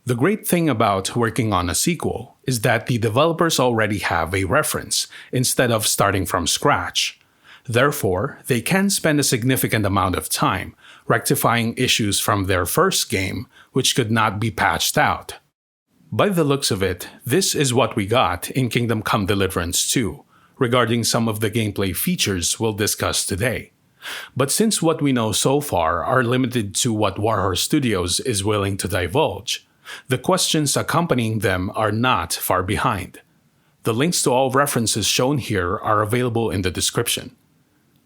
The great thing about working on a sequel is that the developers already have a reference instead of starting from scratch. Therefore, they can spend a significant amount of time rectifying issues from their first game which could not be patched out. By the looks of it, this is what we got in Kingdom Come Deliverance 2, regarding some of the gameplay features we'll discuss today. But since what we know so far are limited to what Warhorse Studios is willing to divulge, the questions accompanying them are not far behind. The links to all references shown here are available in the description.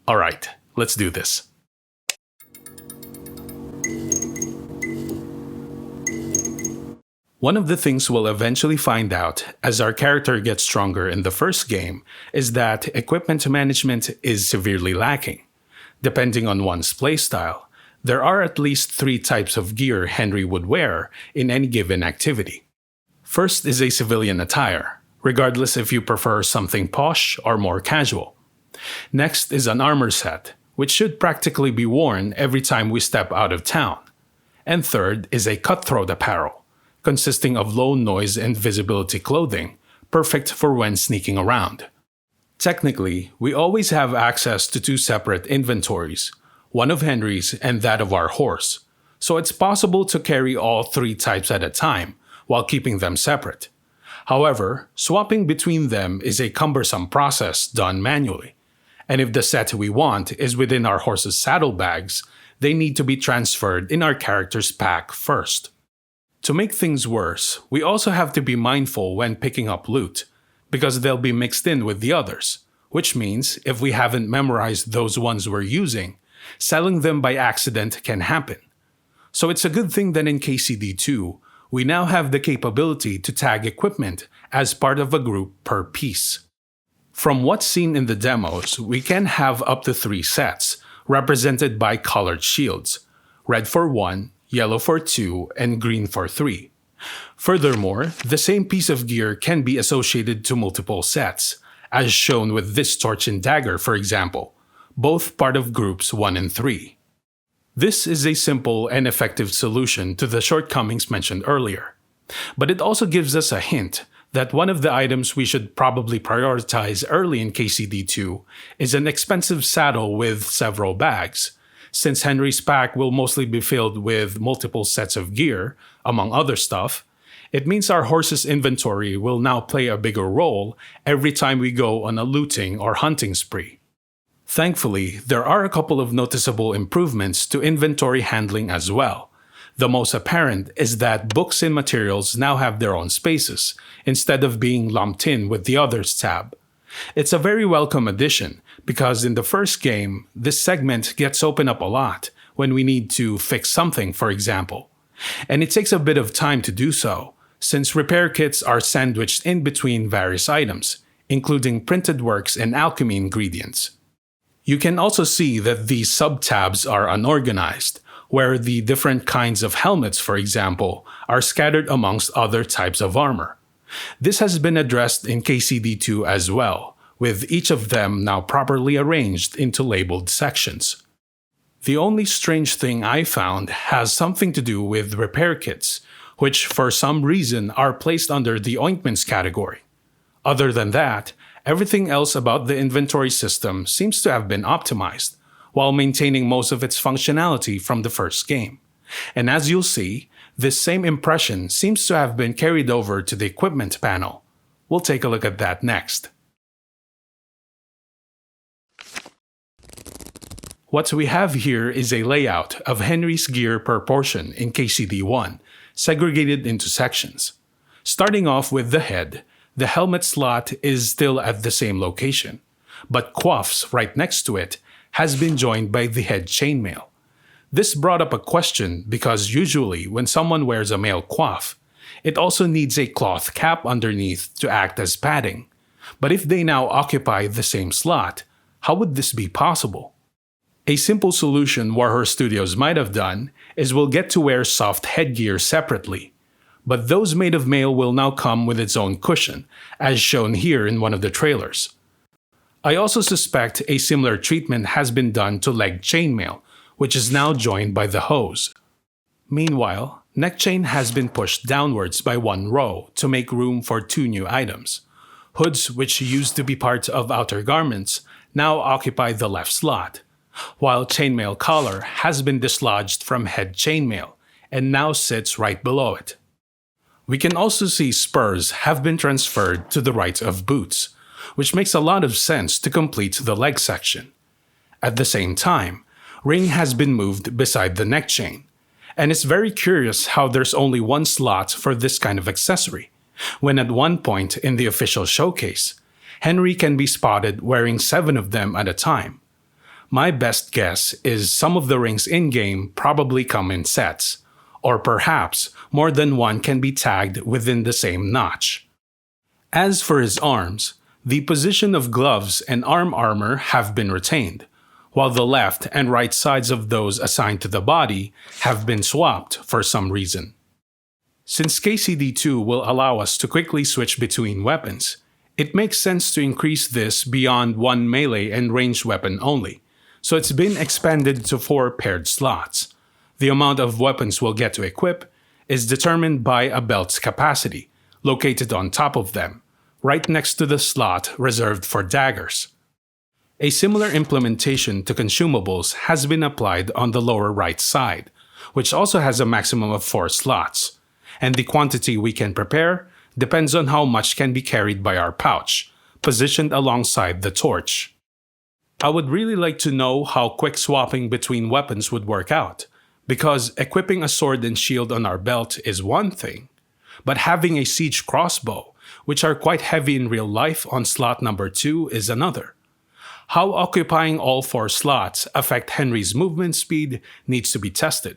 Alright, let's do this. One of the things we'll eventually find out as our character gets stronger in the first game is that equipment management is severely lacking. Depending on one's playstyle, there are at least 3 types of gear Henry would wear in any given activity. First is a civilian attire, regardless if you prefer something posh or more casual. Next is an armor set, which should practically be worn every time we step out of town. And third is a cutthroat apparel, consisting of low noise and visibility clothing, perfect for when sneaking around. Technically, we always have access to 2 separate inventories, one of Henry's and that of our horse, so it's possible to carry all 3 types at a time while keeping them separate. However, swapping between them is a cumbersome process done manually, and if the set we want is within our horse's saddlebags, they need to be transferred in our character's pack first. To make things worse, we also have to be mindful when picking up loot, because they'll be mixed in with the others, which means if we haven't memorized those ones we're using, selling them by accident can happen. So it's a good thing that in KCD2, we now have the capability to tag equipment as part of a group per piece. From what's seen in the demos, we can have up to 3 sets, represented by colored shields, red for 1, yellow for 2, and green for 3. Furthermore, the same piece of gear can be associated to multiple sets, as shown with this torch and dagger, for example, both part of groups 1 and 3. This is a simple and effective solution to the shortcomings mentioned earlier, but it also gives us a hint that one of the items we should probably prioritize early in KCD2 is an expensive saddle with several bags. Since Henry's pack will mostly be filled with multiple sets of gear, among other stuff, it means our horse's inventory will now play a bigger role every time we go on a looting or hunting spree. Thankfully, there are a couple of noticeable improvements to inventory handling as well. The most apparent is that books and materials now have their own spaces, instead of being lumped in with the Others tab. It's a very welcome addition, because in the first game, this segment gets opened up a lot when we need to fix something, for example. And it takes a bit of time to do so, since repair kits are sandwiched in between various items, including printed works and alchemy ingredients. You can also see that these sub-tabs are unorganized, where the different kinds of helmets, for example, are scattered amongst other types of armor. This has been addressed in KCD2 as well, with each of them now properly arranged into labeled sections. The only strange thing I found has something to do with repair kits, which for some reason are placed under the ointments category. Other than that, everything else about the inventory system seems to have been optimized, while maintaining most of its functionality from the first game. And as you'll see, this same impression seems to have been carried over to the equipment panel. We'll take a look at that next. What we have here is a layout of Henry's gear per portion in KCD1, segregated into sections. Starting off with the head, the helmet slot is still at the same location, but Quaff's right next to it has been joined by the head chainmail. This brought up a question because usually when someone wears a male coif, it also needs a cloth cap underneath to act as padding. But if they now occupy the same slot, how would this be possible? A simple solution Warhorse Studios might have done is we'll get to wear soft headgear separately, but those made of mail will now come with its own cushion, as shown here in one of the trailers. I also suspect a similar treatment has been done to leg chainmail, which is now joined by the hose. Meanwhile, Neck chain has been pushed downwards by one row to make room for two new items. Hoods, which used to be part of outer garments, now occupy the left slot, while chainmail collar has been dislodged from head chainmail and now sits right below it. We can also see spurs have been transferred to the right of boots, which makes a lot of sense to complete the leg section. At the same time, ring has been moved beside the neck chain, and it's very curious how there's only one slot for this kind of accessory, when at one point in the official showcase, Henry can be spotted wearing 7 of them at a time. My best guess is some of the rings in-game probably come in sets, or perhaps more than one can be tagged within the same notch. As for his arms, the position of gloves and arm armor have been retained, while the left and right sides of those assigned to the body have been swapped for some reason. Since KCD2 will allow us to quickly switch between weapons, it makes sense to increase this beyond one melee and ranged weapon only, so it's been expanded to 4 paired slots. The amount of weapons we'll get to equip is determined by a belt's capacity, located on top of them, right next to the slot reserved for daggers. A similar implementation to consumables has been applied on the lower right side, which also has a maximum of 4 slots, and the quantity we can prepare depends on how much can be carried by our pouch, positioned alongside the torch. I would really like to know how quick swapping between weapons would work out, because equipping a sword and shield on our belt is one thing, but having a siege crossbow, which are quite heavy in real life on slot number 2, is another. How occupying all 4 slots affect Henry's movement speed needs to be tested,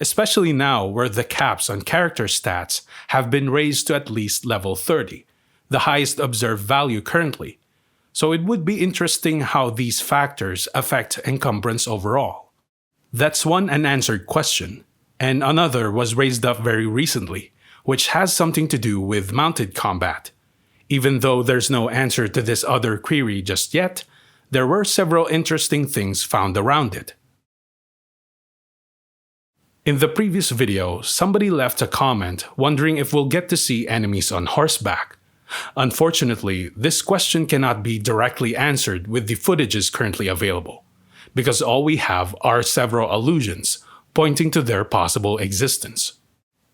especially now where the caps on character stats have been raised to at least level 30, the highest observed value currently. So it would be interesting how these factors affect encumbrance overall. That's one unanswered question, and another was raised up very recently, which has something to do with mounted combat. Even though there's no answer to this other query just yet, there were several interesting things found around it. In the previous video, somebody left a comment wondering if we'll get to see enemies on horseback. Unfortunately, this question cannot be directly answered with the footages currently available, because all we have are several allusions pointing to their possible existence.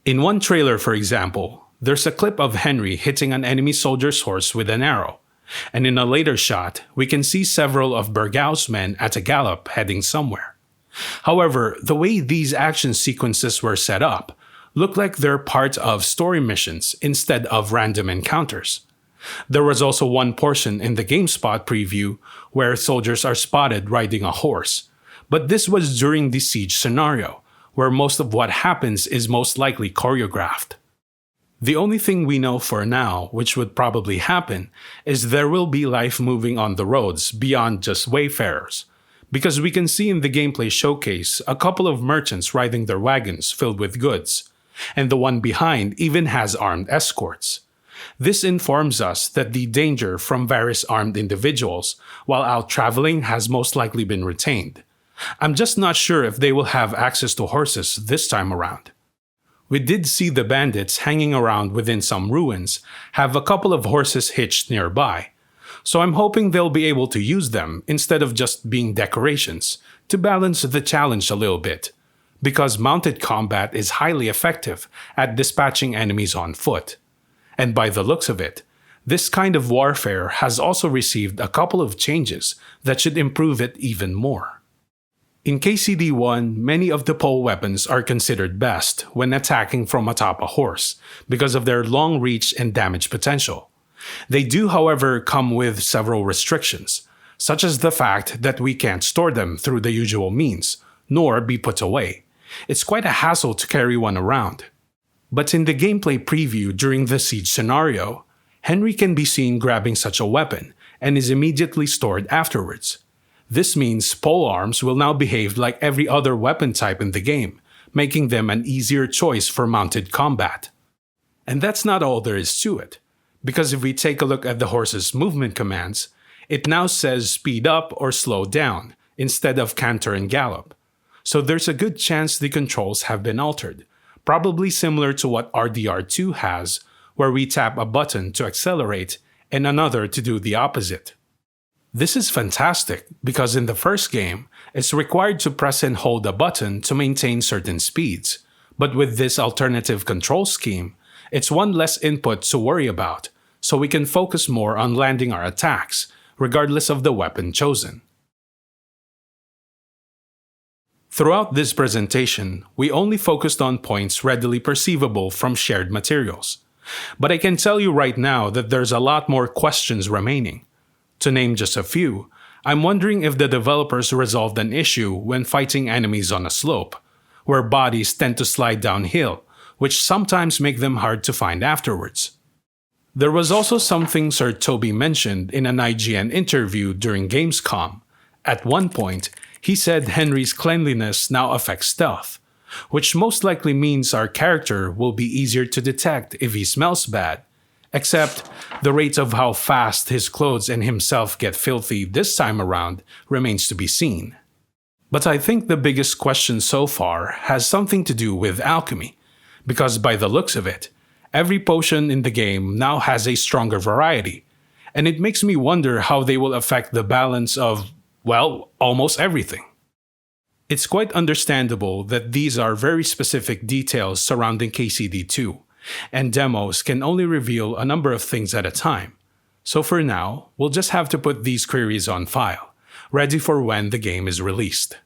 In one trailer, for example, there's a clip of Henry hitting an enemy soldier's horse with an arrow, and in a later shot, we can see several of Burgau's men at a gallop heading somewhere. However, the way these action sequences were set up look like they're part of story missions instead of random encounters. There was also one portion in the GameSpot preview where soldiers are spotted riding a horse, but this was during the siege scenario, where most of what happens is most likely choreographed. The only thing we know for now, which would probably happen, is there will be life moving on the roads beyond just wayfarers, because we can see in the gameplay showcase a couple of merchants riding their wagons filled with goods, and the one behind even has armed escorts. This informs us that the danger from various armed individuals while out traveling has most likely been retained. I'm just not sure if they will have access to horses this time around. We did see the bandits hanging around within some ruins have a couple of horses hitched nearby, so I'm hoping they'll be able to use them instead of just being decorations to balance the challenge a little bit, because mounted combat is highly effective at dispatching enemies on foot. And by the looks of it, this kind of warfare has also received a couple of changes that should improve it even more. In KCD1, many of the pole weapons are considered best when attacking from atop a horse because of their long reach and damage potential. They do, however, come with several restrictions, such as the fact that we can't store them through the usual means, nor be put away. It's quite a hassle to carry one around. But in the gameplay preview during the siege scenario, Henry can be seen grabbing such a weapon and is immediately stored afterwards. This means polearms will now behave like every other weapon type in the game, making them an easier choice for mounted combat. And that's not all there is to it, because if we take a look at the horse's movement commands, it now says speed up or slow down instead of canter and gallop. So there's a good chance the controls have been altered, probably similar to what RDR2 has, where we tap a button to accelerate and another to do the opposite. This is fantastic because in the first game, it's required to press and hold a button to maintain certain speeds, but with this alternative control scheme, it's one less input to worry about, so we can focus more on landing our attacks, regardless of the weapon chosen. Throughout this presentation, we only focused on points readily perceivable from shared materials. But I can tell you right now that there's a lot more questions remaining. To name just a few, I'm wondering if the developers resolved an issue when fighting enemies on a slope, where bodies tend to slide downhill, which sometimes make them hard to find afterwards. There was also something Sir Toby mentioned in an IGN interview during Gamescom. At one point, he said Henry's cleanliness now affects stealth, which most likely means our character will be easier to detect if he smells bad, except the rate of how fast his clothes and himself get filthy this time around remains to be seen. But I think the biggest question so far has something to do with alchemy, because by the looks of it, every potion in the game now has a stronger variety, and it makes me wonder how they will affect the balance of, well, almost everything. It's quite understandable that these are very specific details surrounding KCD2, and demos can only reveal a number of things at a time. So for now, we'll just have to put these queries on file, ready for when the game is released.